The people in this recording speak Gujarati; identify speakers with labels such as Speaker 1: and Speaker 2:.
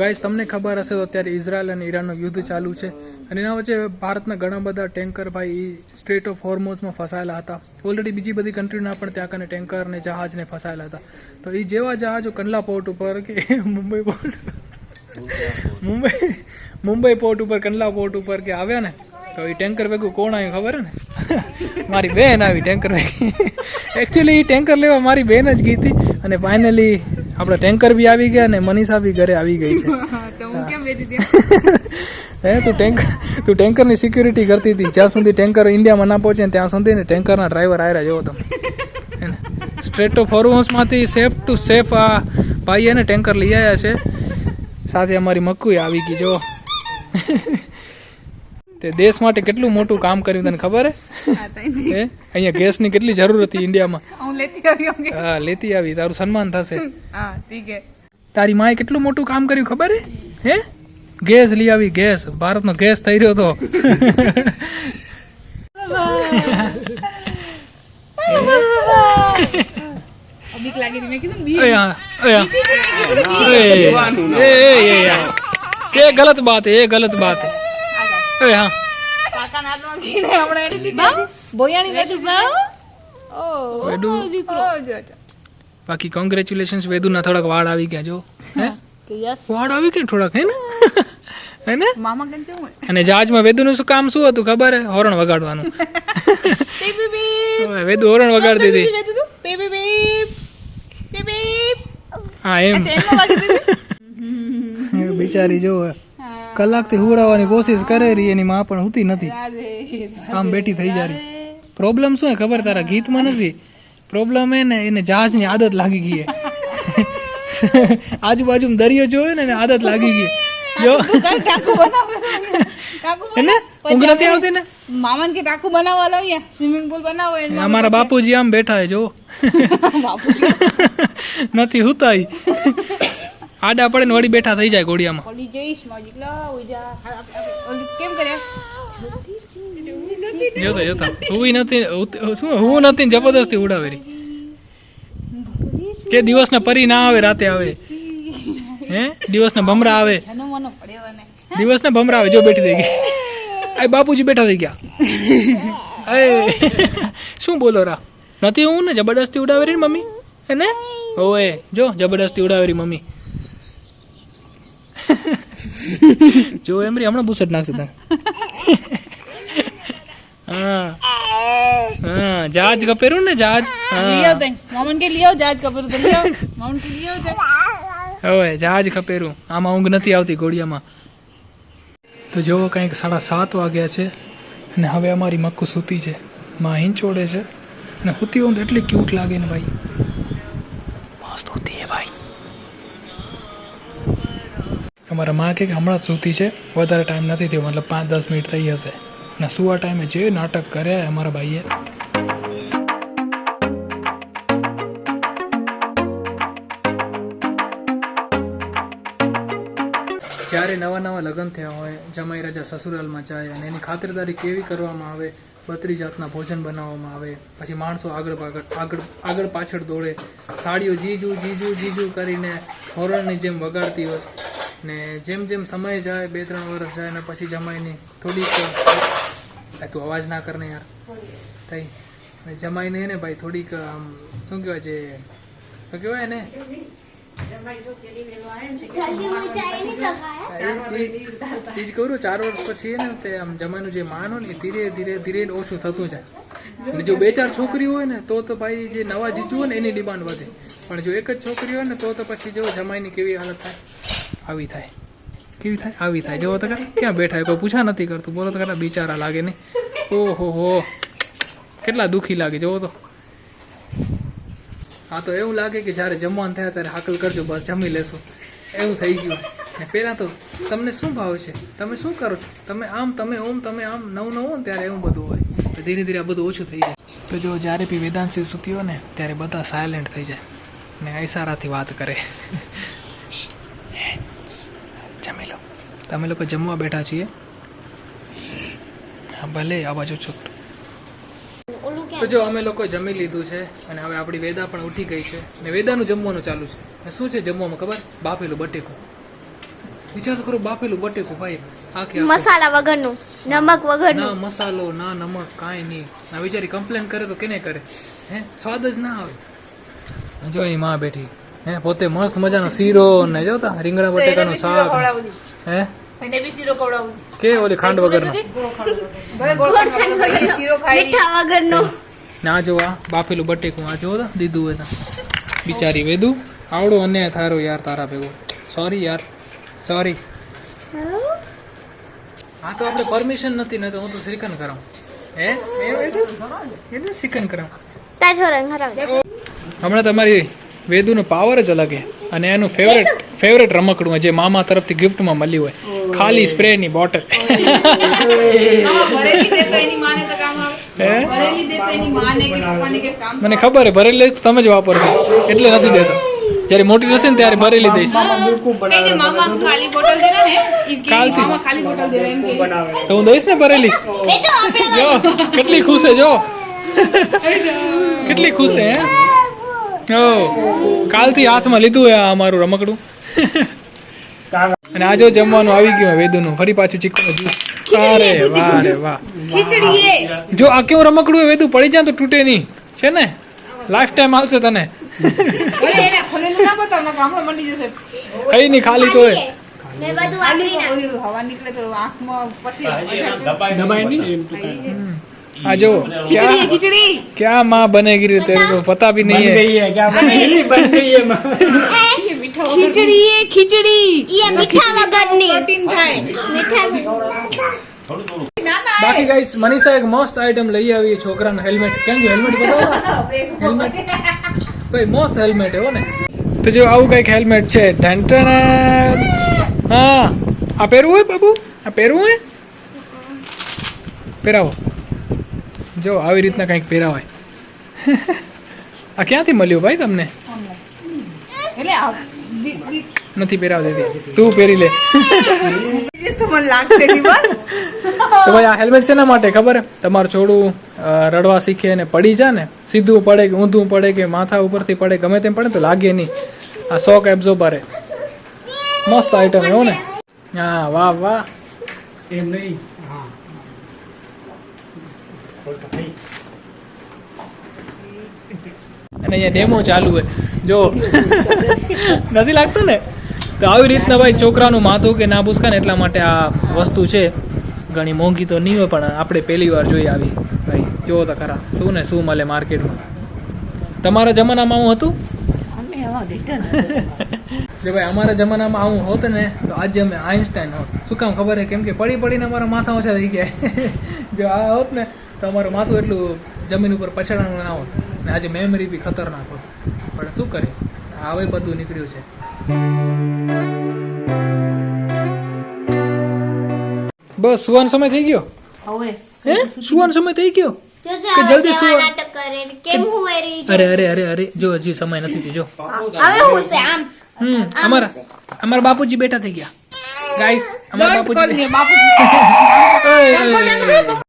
Speaker 1: ગાઈસ તમને ખબર હશે તો અત્યારે ઇઝરાયલ અને ઈરાનનું યુદ્ધ ચાલુ છે અને એના વચ્ચે ભારતના ઘણા બધા ટેન્કર ભાઈ સ્ટ્રેટ ઓફ હોર્મોઝમાં ફસાયેલા હતા. ઓલરેડી બીજી બધી કન્ટ્રીના પણ ત્યાં કને ટેન્કર ને જહાજને ફસાયેલા હતા. તો એ જેવા જહાજો કંડલા પોર્ટ ઉપર કે મુંબઈ પોર્ટ ઉપર કંડલા પોર્ટ ઉપર કે આવ્યા ને તો એ ટેન્કર ભેગું કોણ આવ્યું ખબર ને મારી બેન આવી ટેન્કર ભેગી. એકચ્યુઅલી એ ટેન્કર લેવા મારી બેન જ ગઈ હતી અને ફાઇનલી આપણે ટેન્કર બી આવી ગયા ને મનીષા બી ઘરે આવી ગઈ છે. હે તું ટેન્કરની સિક્યુરિટી કરતી હતી જ્યાં સુધી ટેન્કર ઇન્ડિયામાં ના પહોંચે ત્યાં સુધી ને ટેન્કરના ડ્રાઈવર આવ્યા જોવો તમે સ્ટ્રેટ ઓફ હોર્મોઝમાંથી સેફ ટુ સેફ આ ભાઈ એને ટેન્કર લઈ આવ્યા છે. સાથે અમારી મક્કુય આવી ગઈ જો. તે દેશ માટે કેટલું મોટું કામ કર્યું તને ખબર હે? અહીંયા ગેસની કેટલી જરૂર હતી ઇન્ડિયામાં. હા લેતી આવી તારું સન્માન થશે. તારી માએ કેટલું મોટું કામ કર્યું ખબર હે? ગેસ લઈ આવી ગેસ. ભારતનો ગેસ થઈ રહ્યો તો ये गलत बात है, ये गलत बात है. अरे हाँ बाकी કોંગ્રેચ્યુલેશન્સ વેદુ ના થોડાક વાળ આવી ગયા જો. હે વાળ આવી ગયા થોડાક હે ને મામા કેમ અને જહાજમાં વેદુનું શું કામ શું હતું ખબર હે? હોર્ન વગાડવાનું. વેદુ હોર્ન વગાડતી હતી. હા એમ બિચારી જો કલાકથી હુવડાવવાની કોશિશ કરે રહી એની માં પણ હુતી નથી. આમ બેઠી થઈ જાય. પ્રોબ્લેમ શું હે ખબર તારા ગીતમાં નથી પ્રોબ્લેમ હે ને એને જહાજની આદત લાગી ગઈ હે. આજુબાજુ દરિયો જોયો ને આદત લાગી ગઈ જો. ઊંઘ નથી આવતી ને
Speaker 2: મામન કે ટાકુ બનાવવા લો યા સ્વિમિંગ પૂલ બનાવો.
Speaker 1: અમારા બાપુજી આમ બેઠા હે જો. નથી હુતાઈ આડા પડે ને વળી બેઠા થઈ જાય ઘોડિયામાં. જોતા હું નથી જબરદસ્તી ઉડાવેરી કે દિવસ ના પરી ના આવે રાતે આવે હે દિવસ ના ભમરા આવે દિવસ ના ભમરા આવે જો બેઠી થઈ ગઈ. આ બાપુજી બેઠા થઈ ગયા. શું બોલો રા નથી હું ને જબરદસ્તી ઉડાવેરી મમ્મી હે ને ઓએ જો જબરદસ્તી ઉડાવેરી મમ્મી. જો એમ રી હમણાં બુસટ નાખશે તને. હા હા જહાજ કપેરું ને જહાજ
Speaker 2: મામન કે લિયો જહાજ કપેરું તો લિયો મામન કે લિયો
Speaker 1: હવે જહાજ ખપેરું. આમાં ઊંઘ નથી આવતી ઘોડિયામાં. તો જો કંઈક 7:30 વાગ્યા છે અને હવે અમારી મક્કુ સૂતી છે. માં હિંચોડે છે અને સૂતી હોય તો એટલી ક્યુટ લાગે ને ભાઈ મસ્ત હોતી હે ભાઈ. અમારા માં કે હમણાં જ સૂતી છે વધારે ટાઈમ નથી થયો મતલબ 5-10 મિનિટ થઈ હશે અને સુવા ટાઈમે જે નાટક કરે અમારા ભાઈએ. જ્યારે નવા લગ્ન થયા હોય જમાઈ રાજા સસુરાલમાં જાય અને એની ખાતરદારી કેવી કરવામાં આવે 32 જાતના ભોજન બનાવવામાં આવે પછી માણસો આગળ પાછળ દોડે સાડીઓ જીજુ જીજુ જીજુ કરીને હોરણની જેમ વગાડતી હોય ને જેમ જેમ સમય જાય 2-3 વર્ષ જાય ને પછી જમાઈની થોડીક તું અવાજ ના કરને યાર થઈ જમાઈને ને ભાઈ થોડીક આમ શું કહેવાય છે શું કહેવાય ને જ કહું 4 વર્ષ પછી ને તે આમ જમાનું જે માન હોય ને ધીરે ધીરે ઓછું થતું જાય. અને જો 2-4 છોકરી હોય ને તો ભાઈ જે નવા જીજુ હોય ને એની ડિમાન્ડ વધે પણ જો એક જ છોકરી હોય ને તો પછી જો જમાઈની કેવી હાલત થાય આવી થાય કેવી થાય આવી થાય. જો તો ક્યાં બેઠા કોઈ પૂછા નથી કરતું બોલો તો ખરા બિચારા લાગે નહીં. ઓહો હો કેટલા દુઃખી લાગે જોવો તો. હા તો એવું લાગે કે જ્યારે જમવાનું થયા ત્યારે હાકલ કરજો બસ જમી લેશો એવું થઈ ગયું. ને પહેલાં તો તમને શું ભાવે છે તમે શું કરો છો તમે આમ તમે ઓમ તમે આમ નવું હો ને ત્યારે એવું બધું હોય. ધીરે ધીરે આ બધું ઓછું થઈ જાય. તો જો જ્યારે બી વેદાંશી સૂતી હોય ને ત્યારે બધા સાયલેન્ટ થઈ જાય ને ઈશારાથી વાત કરે. જમી લો તમે લોકો જમવા બેઠા છીએ. હા ભલે આવાજ ઓછો કરો. તો જો અમે લોકો જમી લીધું છે અને હવે આપણી વેદા પણ ઉઠી ગઈ છે ને વેદાનું જમવાનું ચાલુ છે. શું છે જમવામાં ખબર? બાફેલું બટેકું. વિચાર તો કરો, બાફેલું બટેકું ભાઈ, આખે આખું.
Speaker 3: મસાલા વગરનું, નમક વગરનું.
Speaker 1: ના મસાલો ના નમક કાંઈ નહીં. ના વિચારી કમ્પ્લેન કરે તો કેને કરે, હે સ્વાદ જ ના આવે. જો એ માં બેઠી, હે પોતે મસ્ત મજાનો શીરો ને જોતા રીંગણા બટેકાનું શાક, હે
Speaker 2: એને બી શીરો ખવડાવું.
Speaker 1: કે ઓલી ખાંડ વગરનો.
Speaker 2: ભલે ગોળ ખાંડ ખાઈ, શીરો ખાઈ રહી.
Speaker 3: મીઠા વગરનું.
Speaker 1: ના જો આ બાફેલું બટેકું આ જો દીધું હોય તો બિચારી વેદુ આવડો અન્યાય થારો યાર તારા ભેગો. સોરી યાર, સોરી. હા તો આપણે પરમિશન નથી ને તો હું તો શ્રીખંડ કરાવું. હે એટલે શ્રીખંડ કરાવું.
Speaker 3: તા છોરાને હરાવે.
Speaker 1: હમણાં તમારી વેદુનો પાવર જ અલગ છે અને એનું ફેવરેટ રમકડું જે મામા તરફથી ગિફ્ટમાં મળ્યું હોય, ખાલી સ્પ્રેની બોટલ.
Speaker 2: ભરેલી દે તો એની માને તો કામ આવે.
Speaker 1: હે
Speaker 2: ભરેલી દે તો એની માને કે પપ્પાને કે કામ
Speaker 1: મને ખબર છે ભરેલી લઈશ તો તમે જ વાપરશો એટલે નથી દેતો. જ્યારે મોટી થશે ને ત્યારે ભરેલી દઈશ.
Speaker 2: કહીને મામા ખાલી બોટલ દે ને ઈ કે
Speaker 1: કાલથી.
Speaker 2: મામા ખાલી બોટલ દે એમ કે
Speaker 1: તો હું દઈશ ને ભરેલી. જો કેટલી ખુશ છે, જો કેટલી ખુશ છે. હે ઓ કાલથી હાથમાં લીધું હે આ અમારું રમકડું. અને આ જો જમવાનું આવી ગયું હે વેદુનું, ફરી પાછું ચીકુનું જ્યુસ. અરે વાહ રે વાહ.
Speaker 2: ખીચડી એ
Speaker 1: જો આ કેવું રમકડું હે વેદુ, પડી જાય તો તૂટે નહીં, છે ને લાઈફ ટાઈમ હાલશે તને.
Speaker 2: ઓલે એને ખોલેલું ના બતાવ ના ગામડો મંડી જશે.
Speaker 1: કઈ નહીં ખાલી તો હે.
Speaker 3: મેં બધું
Speaker 2: ખાલી
Speaker 3: વાપરી
Speaker 2: ઓલી હવા નીકળે તો આંખમાં પછી
Speaker 1: આ જો
Speaker 2: ખીચડી ખીચડી
Speaker 1: क्या माँ बनेगी रे, तेरे को पता भी नहीं है.
Speaker 2: ખીચડી એ ખીચડી
Speaker 3: એ મીઠા વગરની.
Speaker 2: પ્રોટીન થાય.
Speaker 3: મીઠા
Speaker 1: બાકી ગાઈસ મનીષા એક મસ્ત આઈટમ લઈ આવી છે છોકરાનું હેલ્મેટ. કેમ કે હેલ્મેટ બતાવો હેલ્મેટ ભાઈ મસ્ત હેલ્મેટ હો ને. તો જો આવું કઈક હેલ્મેટ છે. ઢંટણ. હા આ પહેરવું હોય બાબુ, આ પહેરવું હોય, પહેરાવો. જો આવી રીતના કંઈક પહેરાવાય. આ ક્યાંથી મળ્યું ભાઈ તમને?
Speaker 2: એટલે
Speaker 1: નથી પહેરાવ દેતી, તું પહેરી લે.
Speaker 2: તો મને લાગશે નહીં બસ.
Speaker 1: તો ભાઈ આ હેલ્મેટ શેના માટે ખબર હે? તમારું છોડું રડવા શીખે ને પડી જાય ને, સીધું પડે કે ઊંધું પડે કે માથા ઉપરથી પડે, ગમે તેમ પડે તો લાગે નહીં. આ શોક એબ્ઝોર્બર હે, મસ્ત આઈટમ હે હો ને. હા વાહ વાહ. એમ નહીં. અને અહીંયા ડેમો ચાલુ હે જો. નથી લાગતું ને? તો આવી રીતના ભાઈ છોકરાનું માથું કે ના ભૂસકા ને એટલા માટે આ વસ્તુ છે. ઘણી મોંઘી તો નહીં હોય પણ આપણે પહેલી વાર જોઈ આવી ભાઈ. જો તો ખરા શું ને શું મળે માર્કેટમાં. તમારા જમાનામાં આવું હતું? જો ભાઈ અમારા જમાનામાં આવું હોત ને તો આજે અમે આઈન્સ્ટાઈન હોત. શું કામ ખબર હે? કેમ કે પડી પડીને અમારા માથા ઓછા થઈ ગયા. જો આ હોત ને તો અમારું માથું એટલું જમીન ઉપર પછાડવાનું ના હોત ને આજે મેમરી બી ખતરનાક હોત. પણ શું કરીએ, હવે બધું નીકળ્યું છે. બસ સુવાનો સમય થઈ ગયો.
Speaker 2: હવે
Speaker 1: હે સુવાનો સમય થઈ ગયો
Speaker 3: જોજો
Speaker 1: કે જલ્દી
Speaker 3: કેવા
Speaker 1: સુવા.
Speaker 3: નાટક કરે ને કેમ હું એરી
Speaker 1: અરે અરે અરે અરે જો હજી સમય નથી થયો. જો
Speaker 3: હવે હું છે આમ
Speaker 1: અમારા બાપુજી બેઠા થઈ ગયા ગાઈસ. અમારા
Speaker 2: ડોન્ટ કોલ
Speaker 1: બાપુજી
Speaker 2: મી બાપુજી.
Speaker 1: ઓય, ઓય, ઓય.